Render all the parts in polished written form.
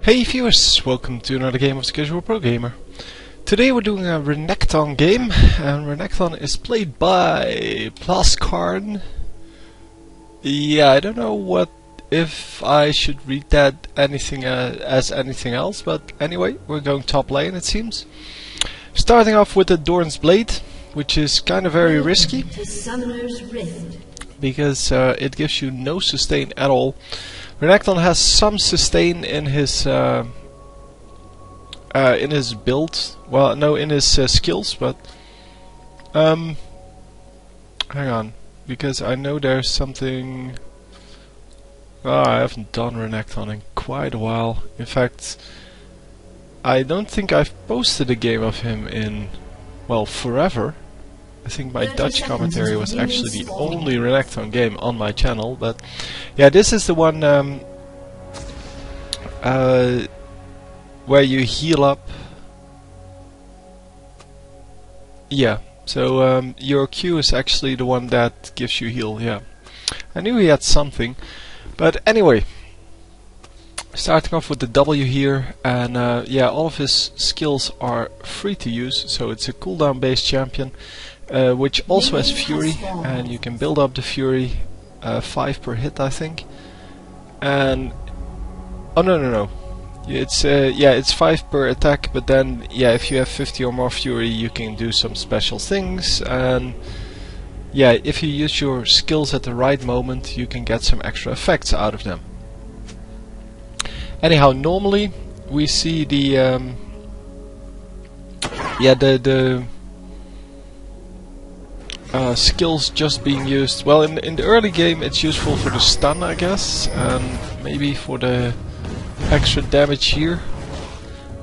Hey viewers, welcome to another game of the Casual Pro Gamer. Today we're doing a Renekton game, and Renekton is played by Plaskarn. Yeah, I don't know if I should read that anything as anything else, but anyway, we're going top lane it seems. Starting off with the Dorn's Blade, which is kind of very risky, because it gives you no sustain at all. Renekton has some sustain in his build. Well, no, in his skills, but hang on, because I know there's something. I haven't done Renekton in quite a while. In fact, I don't think I've posted a game of him in, well, forever. I think my Dutch commentary was actually the only Renekton game on my channel, but yeah, this is the one where you heal up. Yeah, so your Q is actually the one that gives you heal, yeah. I knew he had something, but anyway. Starting off with the W here, and yeah, all of his skills are free to use, so it's a cooldown based champion. Which also has Fury, and you can build up the Fury 5 per hit, I think. And oh no, it's yeah, it's 5 per attack. But then yeah, if you have 50 or more Fury, you can do some special things. And yeah, if you use your skills at the right moment, you can get some extra effects out of them. Anyhow, normally we see the yeah, the skills just being used. Well, in the early game it's useful for the stun, I guess, and maybe for the extra damage here.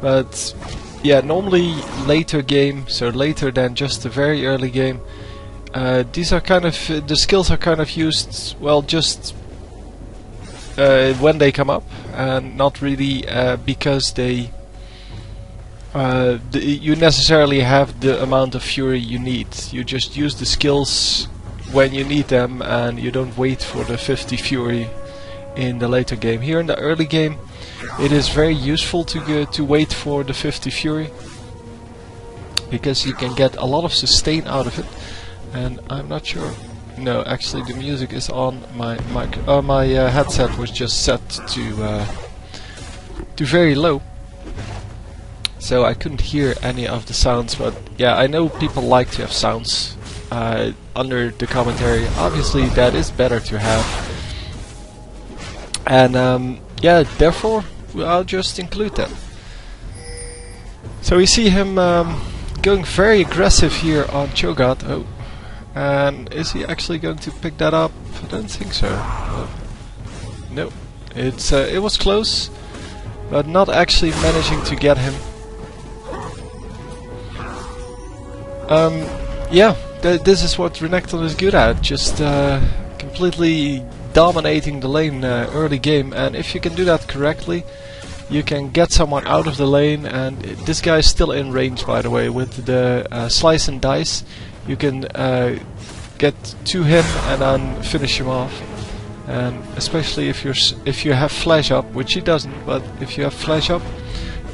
But yeah, normally later game, so later than just the very early game, these are kind of the skills are kind of used, well, just when they come up, and not really because they you necessarily have the amount of Fury you need. You just use the skills when you need them, and you don't wait for the 50 Fury in the later game. Here in the early game, it is very useful to wait for the 50 Fury, because you can get a lot of sustain out of it. And I'm not sure. No, actually, the music is on. My headset was just set to very low, so I couldn't hear any of the sounds. But yeah, I know people like to have sounds under the commentary. Obviously, that is better to have, and yeah, therefore I'll just include that. So we see him going very aggressive here on Cho'Gath. Oh, and is he actually going to pick that up? I don't think so. No, it was close, but not actually managing to get him. Yeah, this is what Renekton is good at, just completely dominating the lane early game, and if you can do that correctly, you can get someone out of the lane. And this guy is still in range, by the way, with the slice and dice. You can get to him and then finish him off, and especially if you have flash up, which he doesn't, but if you have flash up,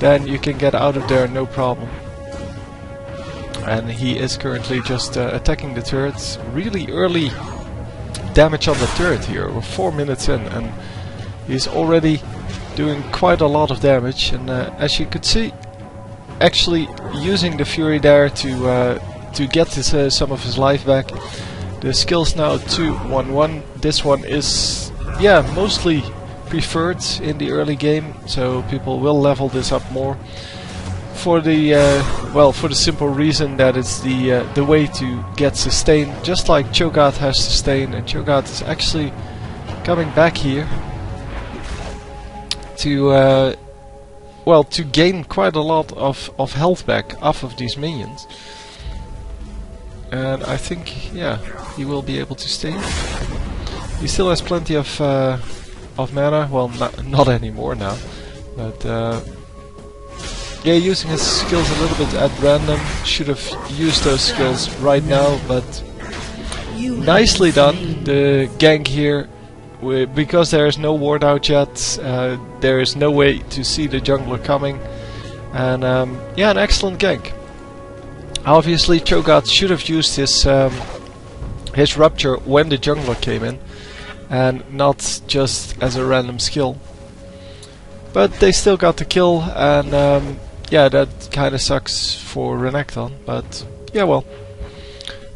then you can get out of there no problem. And he is currently just attacking the turrets. Really early damage on the turret here. We're 4 minutes in, and he's already doing quite a lot of damage. And as you could see, actually using the Fury there to get some of his life back. The skill's now 2-1-1. This one is, yeah, mostly preferred in the early game, so people will level this up more. For the well, for the simple reason that it's the way to get sustain, just like Cho'Gath has sustain, and Cho'Gath is actually coming back here to well, to gain quite a lot of health back off of these minions. And I think, yeah, he will be able to stay. He still has plenty of mana. Well, not anymore now, but yeah, using his skills a little bit at random. Should have used those skills right now, but nicely done. The gank here because there is no ward out yet, there is no way to see the jungler coming, and yeah, an excellent gank. Obviously Cho'Gath should have used his rupture when the jungler came in, and not just as a random skill. But they still got the kill, and yeah, that kinda sucks for Renekton, but yeah, well,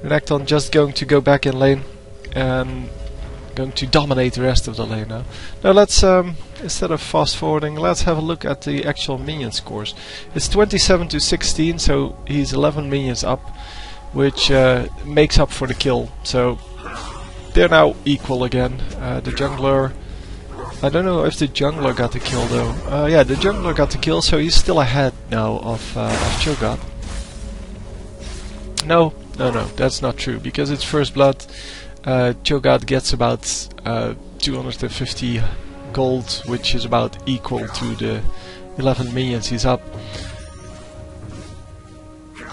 Renekton just going to go back in lane and going to dominate the rest of the lane now. Now let's, instead of fast forwarding, let's have a look at the actual minion scores. It's 27 to 16, so he's 11 minions up, which makes up for the kill. So they're now equal again. The jungler, I don't know if the jungler got the kill though. Yeah, the jungler got the kill, so he's still ahead now of Cho'Gath. No, that's not true, because it's first blood. Cho'Gath gets about 250 gold, which is about equal to the 11 minions he's up.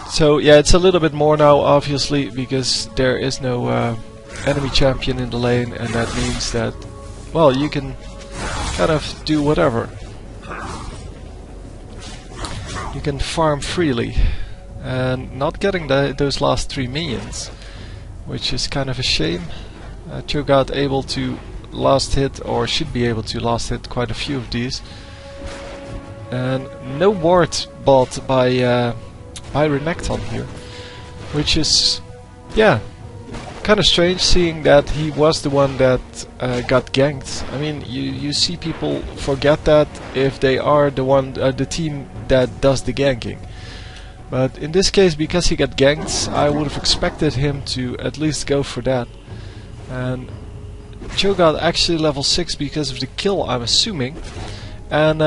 So yeah, it's a little bit more now, obviously, because there is no enemy champion in the lane, and that means that, well, you can kind of do whatever. You can farm freely, and not getting those last 3 minions, which is kind of a shame. Cho'Gath able to last hit, or should be able to last hit quite a few of these. And no ward bought by Renekton here, which is, yeah, kind of strange, seeing that he was the one that got ganked. I mean, you see people forget that if they are the team that does the ganking. But in this case, because he got ganked, I would have expected him to at least go for that. And Cho'Gath actually level 6 because of the kill, I'm assuming. And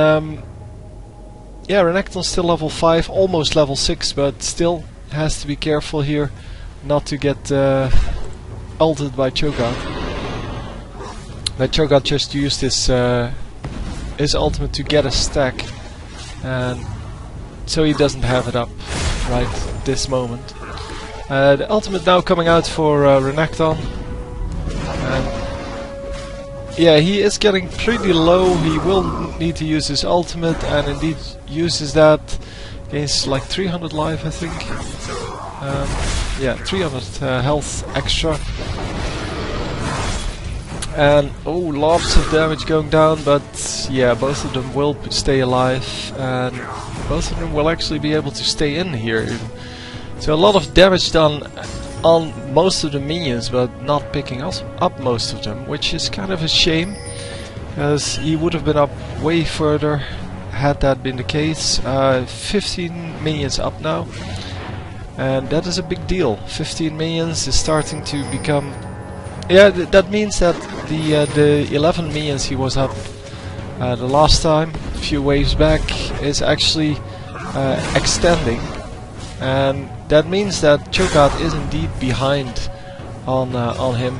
yeah, Renekton's still level 5, almost level 6, but still has to be careful here not to get ulted by Cho'Gath. But Cho'Gath just used his ultimate to get a stack, and so he doesn't have it up right this moment. The ultimate now coming out for Renekton. And yeah, he is getting pretty low. He will need to use his ultimate, and indeed uses that. Gains like 300 life, I think. Yeah, 300 health extra. And oh, lots of damage going down, but yeah, both of them will stay alive, and both of them will actually be able to stay in here even. So a lot of damage done on most of the minions, but not picking up most of them, which is kind of a shame, because he would have been up way further had that been the case. 15 minions up now, and that is a big deal. 15 minions is starting to become... Yeah, that means that the 11 minions he was up the last time, a few waves back, is actually extending, and that means that Cho'Gath is indeed behind on him,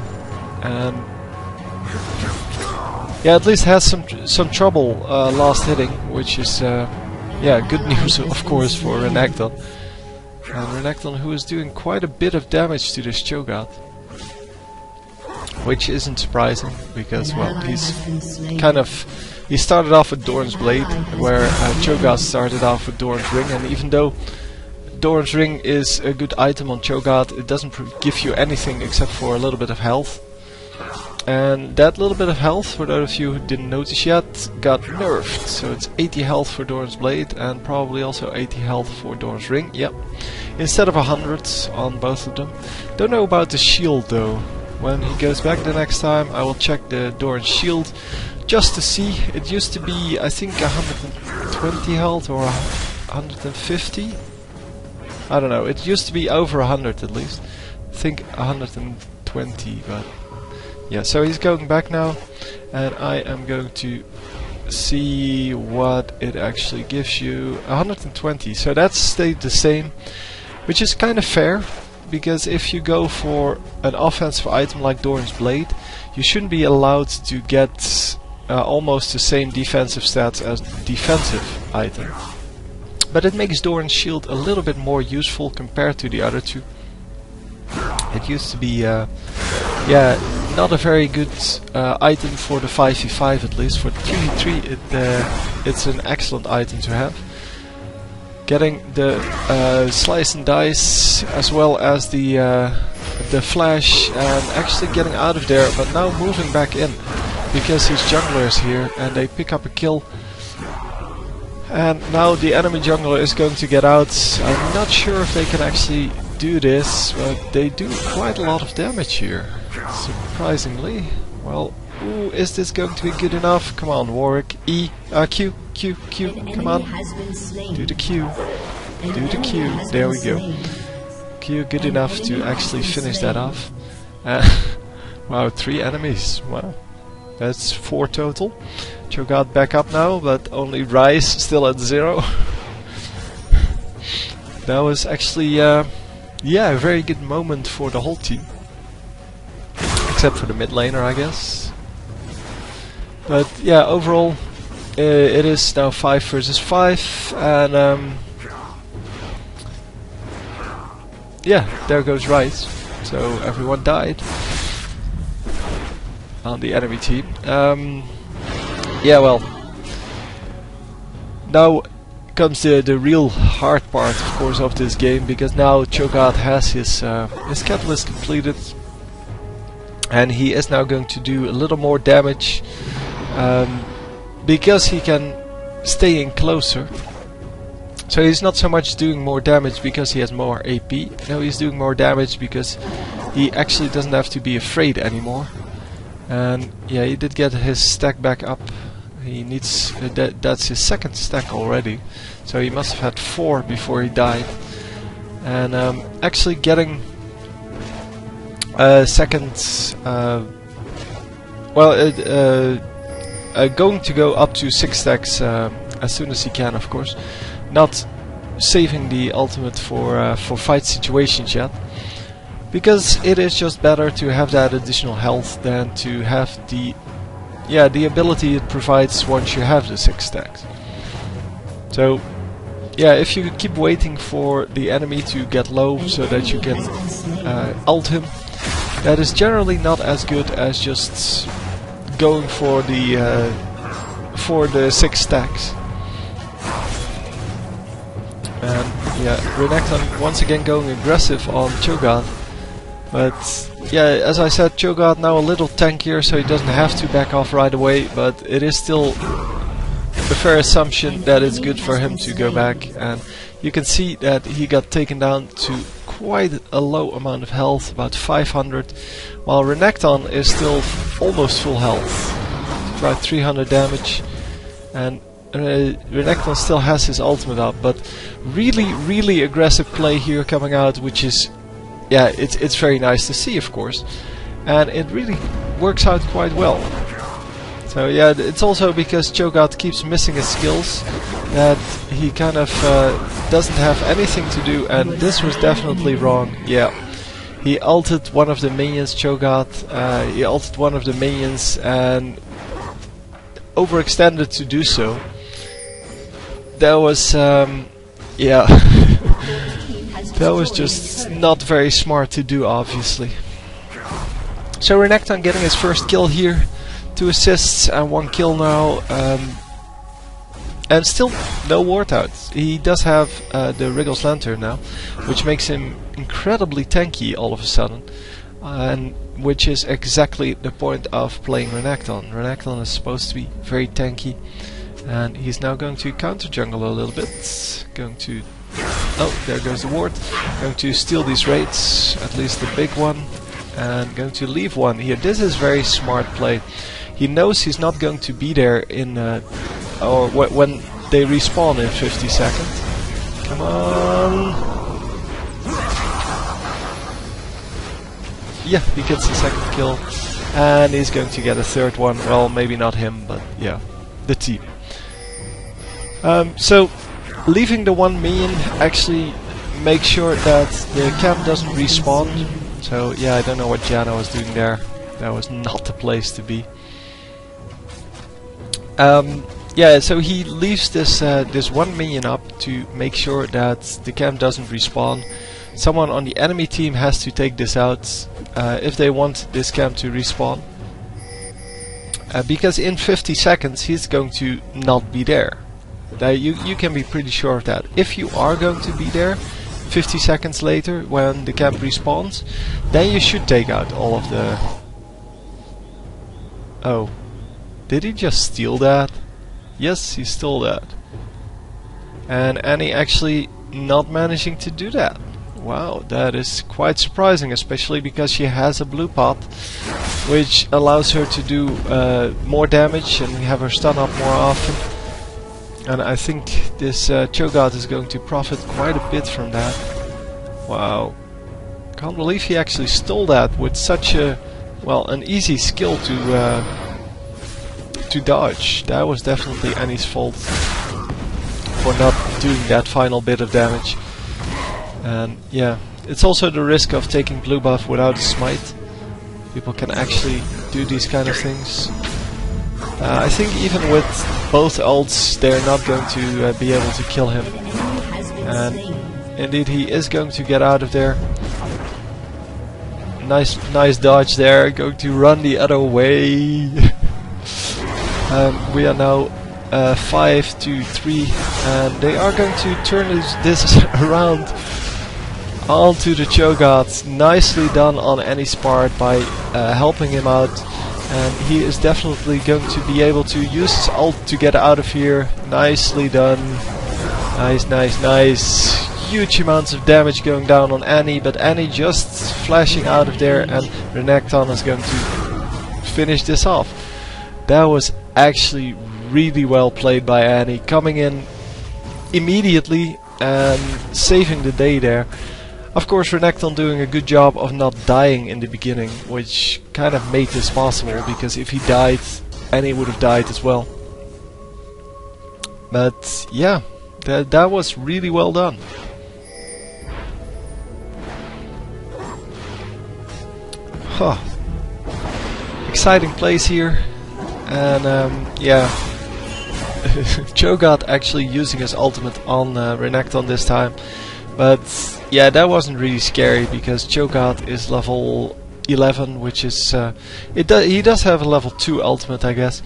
and yeah, at least has some trouble last hitting, which is yeah, good news of course for Renekton. And Renekton, who is doing quite a bit of damage to this Cho'Gath, which isn't surprising, because, well, he's kind of... He started off with Doran's Blade, where Cho'Gath started off with Doran's Ring, and even though Doran's Ring is a good item on Cho'Gath, it doesn't give you anything except for a little bit of health. And that little bit of health, for those of you who didn't notice yet, got nerfed. So it's 80 health for Doran's Blade, and probably also 80 health for Doran's Ring, yep. Instead of 100 on both of them. Don't know about the shield though. When he goes back the next time, I will check the Doran's shield just to see. It used to be, I think, 120 health or 150. I don't know. It used to be over 100 at least. I think 120, but yeah. So he's going back now, and I am going to see what it actually gives you. 120. So that stayed the same, which is kind of fair. Because if you go for an offensive item like Doran's Blade, you shouldn't be allowed to get almost the same defensive stats as the defensive item. But it makes Doran's Shield a little bit more useful compared to the other two. It used to be, yeah, not a very good item for the 5v5, at least. For the 3v3 it's an excellent item to have. Getting the slice and dice as well as the flash, and actually getting out of there, but now moving back in because his jungler is here and they pick up a kill. And now the enemy jungler is going to get out. I'm not sure if they can actually do this, but they do quite a lot of damage here, surprisingly. Well, ooh, is this going to be good enough? Come on, Warwick. Q, come on. Do the Q. Do the Q. There we go. Q good enough to actually finish that off. Wow, 3 enemies. Wow. That's 4 total. Cho'Gath back up now, but only Rise still at 0. That was actually, yeah, a very good moment for the whole team. Except for the mid laner, I guess. But yeah, overall, it is now 5 versus 5, and yeah, there goes Rise. So everyone died on the enemy team. Yeah, well, now comes the real hard part, of course, of this game, because now Cho'Gath has his catalyst completed, and he is now going to do a little more damage, because he can stay in closer. So he's not so much doing more damage because he has more AP. No, he's doing more damage because he actually doesn't have to be afraid anymore. And yeah, he did get his stack back up. He needs that's his 2nd stack already, so he must have had 4 before he died. And actually getting second, going to go up to 6 stacks as soon as he can, of course. Not saving the ultimate for fight situations yet, because it is just better to have that additional health than to have the ability it provides once you have the 6 stacks. So yeah, if you keep waiting for the enemy to get low so that you can ult him, that is generally not as good as just going for the 6 stacks. And yeah, Renekton once again going aggressive on Cho'Gath. But yeah, as I said, Cho'Gath now a little tankier, so he doesn't have to back off right away, but it is still a fair assumption that it's good for him to go back. And you can see that he got taken down to quite a low amount of health, about 500, while Renekton is still almost full health, about 300 damage. And Renekton still has his ultimate up, but really aggressive play here coming out, which is, yeah, it's very nice to see, of course, and it really works out quite well. So yeah, it's also because Cho'Gath keeps missing his skills that he kind of doesn't have anything to do, and this was definitely wrong. Yeah, he ulted one of the minions, Cho'Gath, he ulted one of the minions and overextended to do so. That was, yeah, that was just not very smart to do, obviously. So Renekton getting his first kill here, 2 assists and 1 kill now, and still no ward out. He does have the Wriggles Lantern now, which makes him incredibly tanky all of a sudden, and which is exactly the point of playing Renekton. Renekton is supposed to be very tanky. And he's now going to counter jungle a little bit. Going to... oh, there goes the ward. Going to steal these raids, at least the big one. And going to leave one here. This is very smart play. He knows he's not going to be there in... or when they respawn in 50 seconds. Come on! Yeah, he gets the 2nd kill. And he's going to get a 3rd one. Well, maybe not him, but yeah, the team. So, leaving the 1 minion actually makes sure that the camp doesn't respawn. So yeah, I don't know what Janna was doing there. That was not the place to be. Yeah, so he leaves this 1 minion up to make sure that the camp doesn't respawn, someone on the enemy team has to take this out if they want this camp to respawn. Because in 50 seconds he's going to not be there. You can be pretty sure of that. If you are going to be there 50 seconds later when the camp respawns, then you should take out all of the... Oh, did he just steal that? Yes, he stole that. And Annie actually not managing to do that. Wow, that is quite surprising, especially because she has a blue pot, which allows her to do more damage and have her stun up more often. And I think this Cho'Gath is going to profit quite a bit from that. Wow. Can't believe he actually stole that with such a, well, an easy skill to dodge. That was definitely Annie's fault for not doing that final bit of damage. And yeah, it's also the risk of taking blue buff without a smite. People can actually do these kind of things. I think even with both ults they're not going to be able to kill him. And indeed he is going to get out of there. Nice dodge there, going to run the other way. We are now 5-3 and they are going to turn this around onto the Cho'Gath. Nicely done on Annie's part by helping him out, and he is definitely going to be able to use his ult to get out of here. Nicely done. Nice. Huge amounts of damage going down on Annie, but Annie just flashing out of there, and Renekton is going to finish this off. That was actually really well played by Annie, coming in immediately and saving the day there. Of course, Renekton doing a good job of not dying in the beginning, which kind of made this possible, because if he died, Annie would have died as well. But yeah, that was really well done. Huh. Exciting plays here, and yeah, Cho'Gath actually using his ultimate on Renekton this time. But yeah, that wasn't really scary because Cho'Gath is level 11, which is he does have a level 2 ultimate, I guess.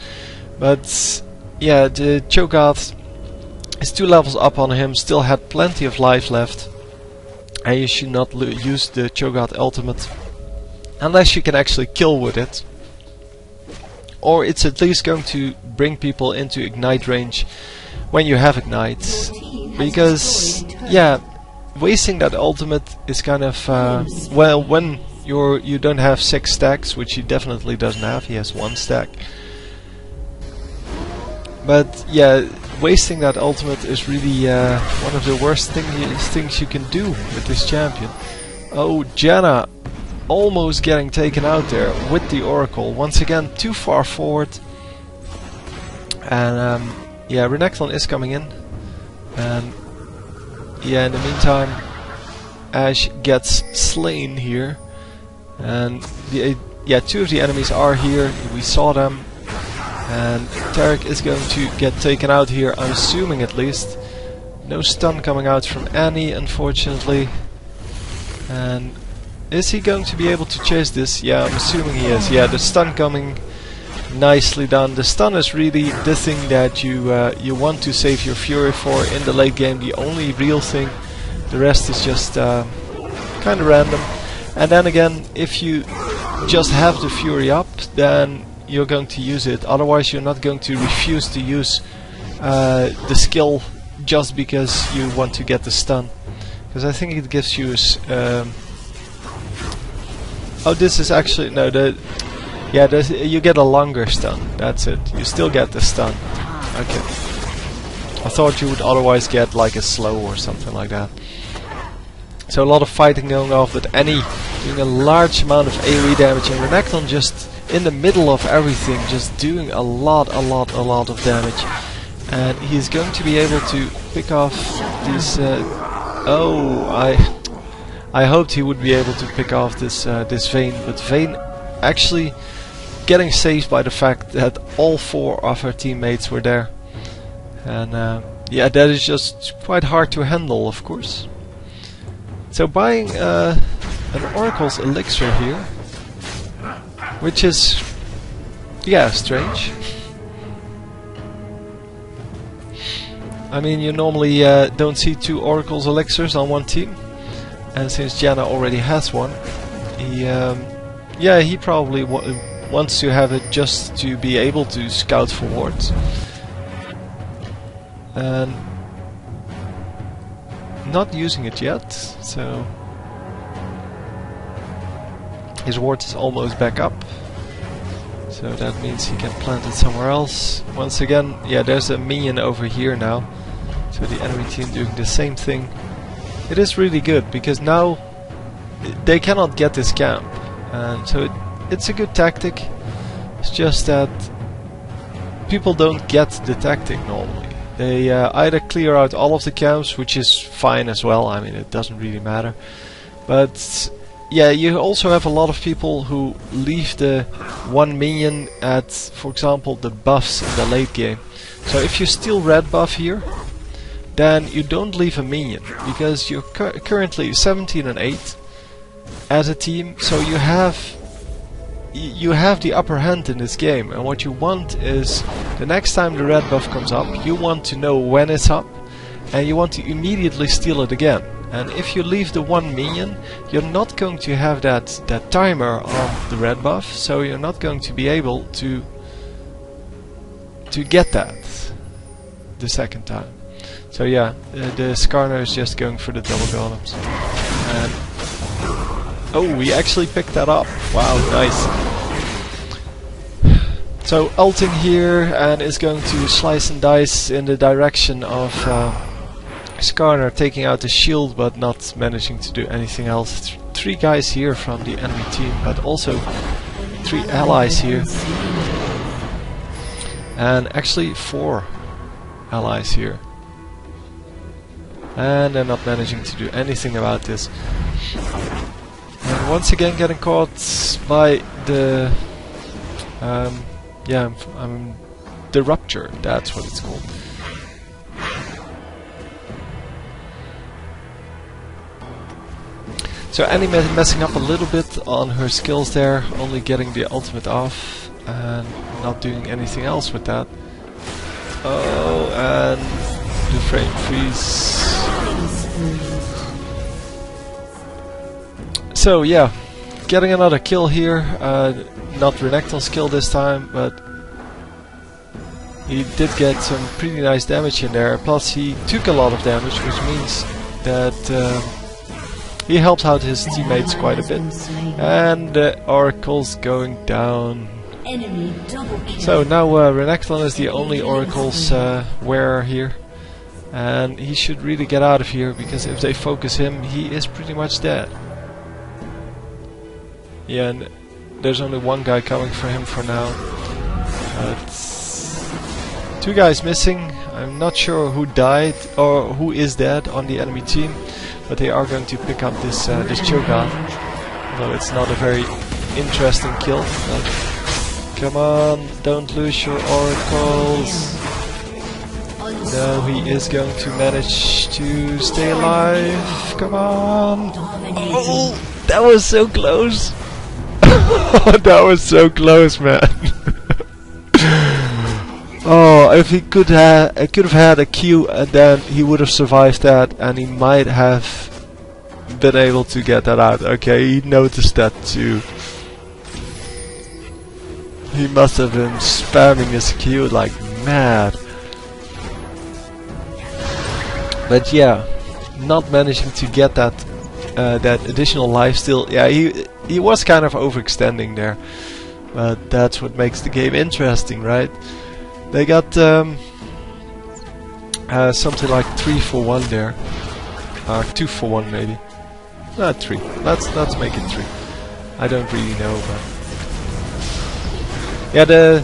But yeah, the Cho'Gath is 2 levels up on him, still had plenty of life left, and you should not use the Cho'Gath ultimate unless you can actually kill with it, or it's at least going to bring people into ignite range when you have ignite. Because yeah, wasting that ultimate is kind of well, when you don't have 6 stacks, which he definitely doesn't have. He has 1 stack. But yeah, wasting that ultimate is really one of the worst things you can do with this champion. Oh, Janna almost getting taken out there with the Oracle. Once again, too far forward. And yeah, Renekton is coming in. And yeah, in the meantime, Ashe gets slain here. And yeah, 2 of the enemies are here. We saw them. And Taric is going to get taken out here, I'm assuming at least. No stun coming out from Annie, unfortunately. And is he going to be able to chase this? Yeah, I'm assuming he is. Yeah, the stun coming. Nicely done. The stun is really the thing that you want to save your Fury for in the late game. The only real thing. The rest is just kind of random. And then again, if you just have the Fury up, then you're going to use it. Otherwise, you're not going to refuse to use the skill just because you want to get the stun. Because I think it gives you oh, this is actually no. Yeah, you get a longer stun. That's it. You still get the stun. Okay. I thought you would otherwise get like a slow or something like that. So a lot of fighting going off, but Annie doing a large amount of AoE damage, and Renekton just in the middle of everything, just doing a lot of damage. And he's going to be able to pick off these. Oh, I hoped he would be able to pick off this Vayne, but Vayne actually getting saved by the fact that all 4 of her teammates were there. And yeah, that is just quite hard to handle, of course. So buying an Oracle's Elixir here, which is, yeah, strange. I mean, you normally don't see 2 Oracle's Elixirs on one team, and since Janna already has one, he probably wants to have it just to be able to scout for wards. And not using it yet, so his ward is almost back up. So that means he can plant it somewhere else. Once again, yeah, there's a minion over here now. So the enemy team doing the same thing. It is really good because now they cannot get this camp, and so it's a good tactic. It's just that people don't get the tactic normally. They either clear out all of the camps, which is fine as well. I mean, it doesn't really matter. But yeah, you also have a lot of people who leave the one minion at, for example, the buffs in the late game. So if you steal red buff here, then you don't leave a minion, because you're currently 17 and 8 as a team, so you have the upper hand in this game. And what you want is, the next time the red buff comes up, you want to know when it's up, and you want to immediately steal it again. And if you leave the one minion, you're not going to have that timer on the red buff, so you're not going to be able to get that the second time. So yeah, the Skarner is just going for the double golems. And oh, we actually picked that up. Wow, nice. So ulting here, and is going to slice and dice in the direction of Skarner, taking out the shield but not managing to do anything else. 3 guys here from the enemy team, but also 3 allies here. And actually 4 allies here. And they're not managing to do anything about this. And once again getting caught by the the rupture, that's what it's called. So Annie messing up a little bit on her skills there, only getting the ultimate off and not doing anything else with that. Oh, and the frame freeze. So yeah, getting another kill here. Not Renekton's kill this time, but he did get some pretty nice damage in there. Plus he took a lot of damage, which means that he helps out his teammates quite a bit. And the Oracle's going down. So now Renekton is the only Oracle's wearer here. And he should really get out of here, because if they focus him, he is pretty much dead. Yeah, and there's only one guy coming for him for now. 2 guys missing. I'm not sure who died or who is dead on the enemy team, but they are going to pick up this Cho'Gath. Although it's not a very interesting kill. But come on, don't lose your oracles. No, he is going to manage to stay alive. Come on. Oh, that was so close. That was so close, man. Oh, if he could have had a Q, and then he would have survived that, and he might have been able to get that out. Okay, he noticed that too. He must have been spamming his Q like mad. But yeah, not managing to get that that additional lifesteal. Yeah, he was kind of overextending there, but that's what makes the game interesting, right? They got something like 3 for 1 there, 2 for 1 maybe. Not 3. Let's make it 3. I don't really know, but yeah, the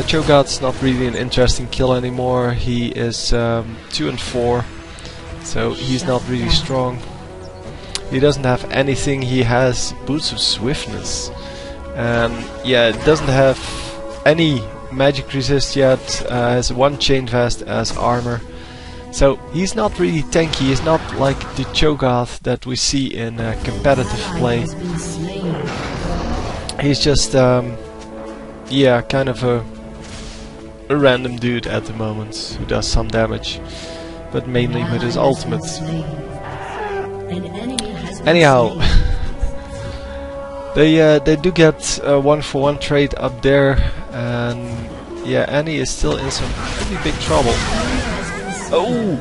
Cho'Gath's not really an interesting kill anymore. He is 2 and 4, so he's not really strong. He doesn't have anything. He has boots of swiftness, and yeah, it doesn't have any magic resist yet. Has 1 chain vest as armor, So he's not really tanky, he's not like the Cho'Gath that we see in competitive play. He's just, yeah, kind of a random dude at the moment who does some damage, but mainly with his ultimate. Anyhow, they do get a 1-for-1 trade up there, and yeah, Annie is still in some pretty big trouble. Oh!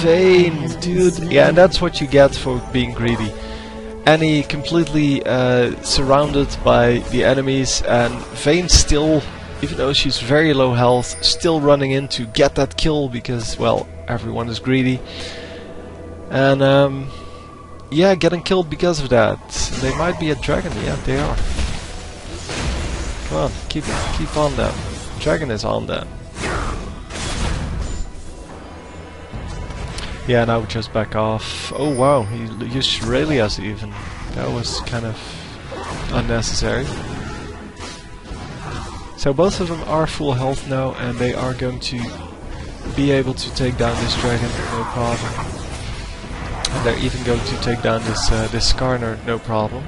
Vayne, dude. Yeah, and that's what you get for being greedy. Annie completely surrounded by the enemies, and Vayne still, even though she's very low health, still running in to get that kill because, well, everyone is greedy. And yeah, getting killed because of that. They might be a dragon. Yeah, they are. Come on, keep on them. Dragon is on them. Yeah, now we just back off. Oh wow, he used Shurelias even. That was kind of unnecessary. So both of them are full health now, and they are going to be able to take down this dragon, no problem. And they're even going to take down this Skarner, no problem.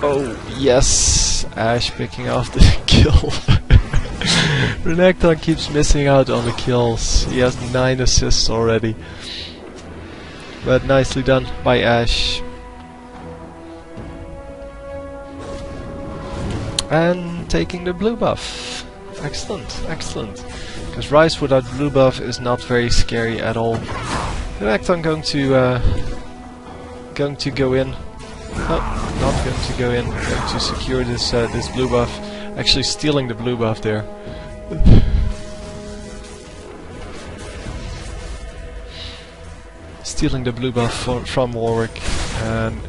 Oh yes, Ashe picking off the kill. Renekton keeps missing out on the kills. He has 9 assists already. But nicely done by Ashe. And taking the blue buff. Excellent, excellent. Because Ryze without blue buff is not very scary at all. Renekton going to go in. Oh, not going to go in. Going to secure this this blue buff. Actually stealing the blue buff there. Stealing the blue buff from Warwick, and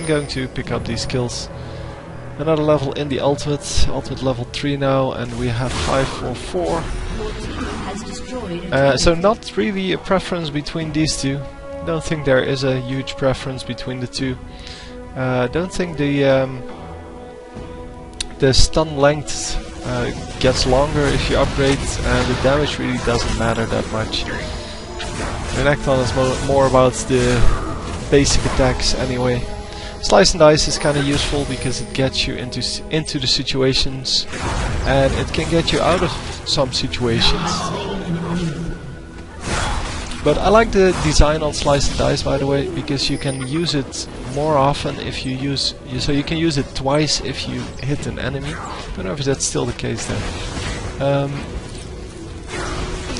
going to pick up these kills. Another level in the ultimate level 3 now, and we have 5-4-4. So not really a preference between these two. Don't think there is a huge preference between the two. Don't think the stun length gets longer if you upgrade, and the damage really doesn't matter that much. Renekton is more about the basic attacks anyway. Slice and Dice is kind of useful because it gets you into the situations, and it can get you out of some situations. But I like the design on Slice and Dice, by the way, because you can use it more often if you use... So you can use it twice if you hit an enemy. Don't know if that's still the case then.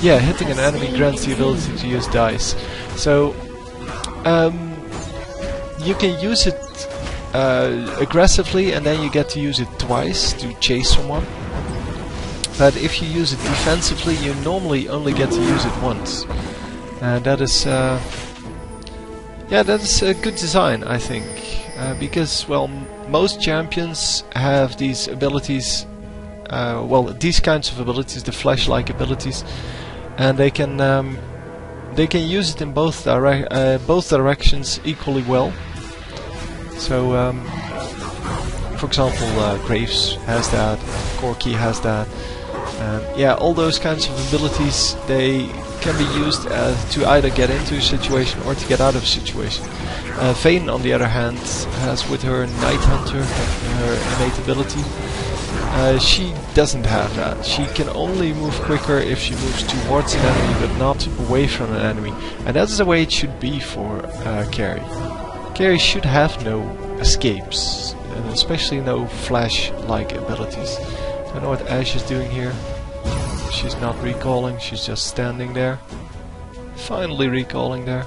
Yeah, hitting an enemy grants the ability to use dice. So you can use it aggressively, and then you get to use it twice to chase someone. But if you use it defensively, you normally only get to use it once. And that is, yeah, that is a good design, I think, because, well, most champions have these abilities, well, these kinds of abilities, the flash-like abilities, and they can use it in both directions equally well. So, for example, Graves has that, Corki has that. Yeah, all those kinds of abilities, they can be used to either get into a situation or to get out of a situation. Vayne, on the other hand, has with her Night Hunter, her innate ability, she doesn't have that. She can only move quicker if she moves towards an enemy, but not away from an enemy. And that's the way it should be for carry. Carry should have no escapes, and especially no flash-like abilities. I don't know what Ashe is doing here. She's not recalling, she's just standing there. Finally recalling there.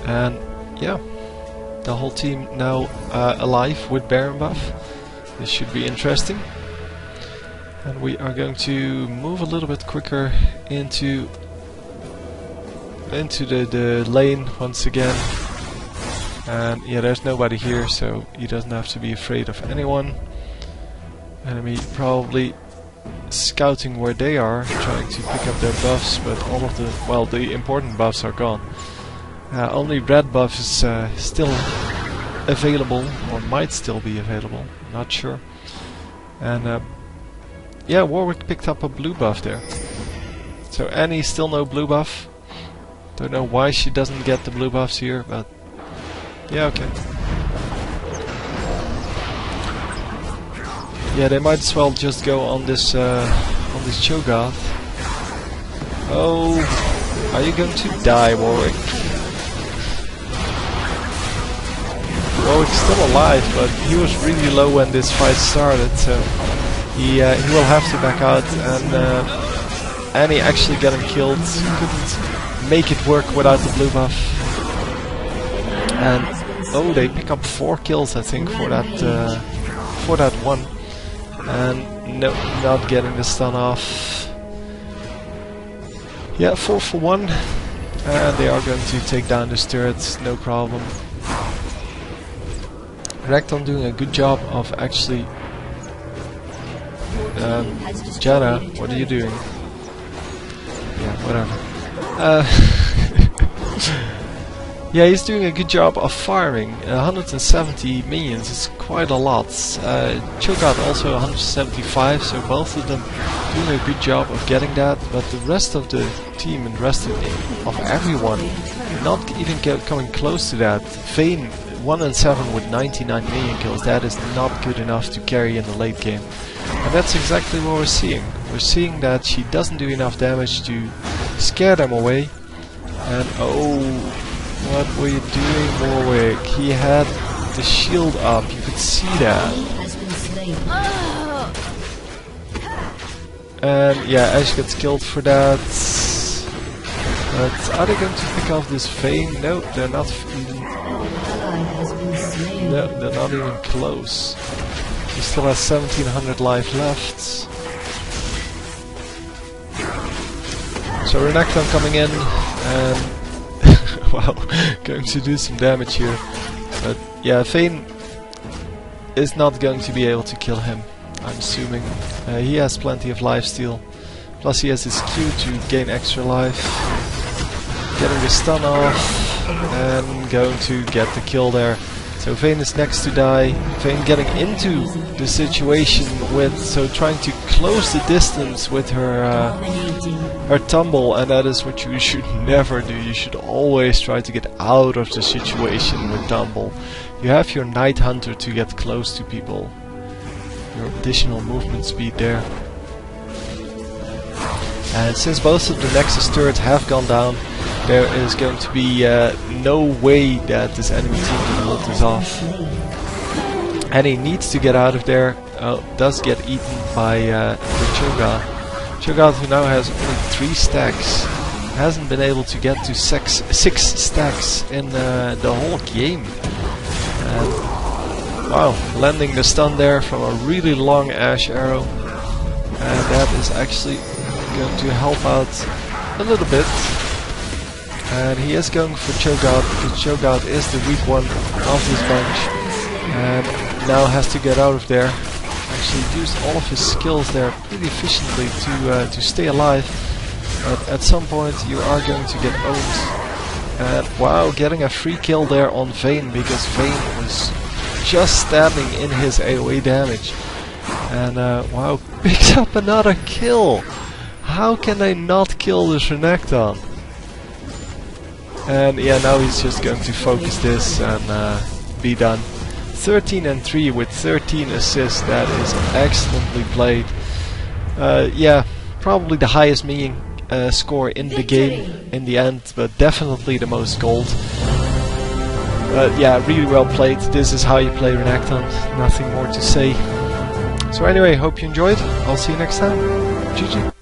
And yeah, the whole team now alive with Baron buff. This should be interesting. And we are going to move a little bit quicker into the lane once again. And yeah, there's nobody here, so he doesn't have to be afraid of anyone. Enemy probably scouting where they are, trying to pick up their buffs, but all of the, well, the important buffs are gone. Only red buff is still available, or might still be available, not sure. And yeah, Warwick picked up a blue buff there. So Annie still no blue buff. Don't know why she doesn't get the blue buffs here, but yeah, okay. Yeah, they might as well just go on this Cho'Gath. Oh, are you going to die, Warwick? Warwick's still alive, but he was really low when this fight started, so he will have to back out. And Annie actually getting killed, couldn't make it work without the blue buff. And oh, they pick up 4 kills, I think, for that one. And no, not getting the stun off. Yeah, 4 for 1. And they are going to take down this turret, no problem. Renekton doing a good job of actually... Janna, what are you doing? Yeah, whatever. Yeah, he's doing a good job of farming. 170 minions is quite a lot. Cho'Gath also 175, so both of them doing a good job of getting that. But the rest of the team and the rest of everyone not even coming close to that. Vayne 1 and 7 with 99 minion kills. That is not good enough to carry in the late game. And that's exactly what we're seeing. We're seeing that she doesn't do enough damage to scare them away. And oh, what were you doing, Warwick? He had the shield up, you could see that. And yeah, Ashe gets killed for that. But are they going to pick off this Vayne? No, they're not even... No, they're not even close. He still has 1700 life left. So Renekton coming in and wow, going to do some damage here. But yeah, Vayne is not going to be able to kill him, I'm assuming. He has plenty of lifesteal. Plus he has his Q to gain extra life. Getting the stun off and going to get the kill there. So Vayne is next to die. Vayne getting into the situation with, so trying to close the distance with her tumble, and that is what you should never do. You should always try to get out of the situation with tumble. You have your Night Hunter to get close to people. Your additional movement speed there. And since both of the Nexus turrets have gone down, there is going to be no way that this enemy team can hold this off. And he needs to get out of there. Does get eaten by the Cho'Gath. Cho'Gath, who now has only 3 stacks, hasn't been able to get to 6 stacks in the whole game. And wow, landing the stun there from a really long Ashe arrow. And that is actually going to help out a little bit. And he is going for Cho'Gath, because Cho'Gath is the weak one of this bunch. And now has to get out of there. Actually used all of his skills there pretty efficiently to stay alive. But at some point you are going to get owned. And wow, getting a free kill there on Vayne, because Vayne was just standing in his AoE damage. And wow, picks up another kill! How can they not kill this Renekton? And yeah, now he's just going to focus this and be done. 13 and 3 with 13 assists, that is excellently played. Yeah, probably the highest minion score in the game in the end, but definitely the most gold. But yeah, really well played. This is how you play Renekton, nothing more to say. So anyway, hope you enjoyed. I'll see you next time. GG.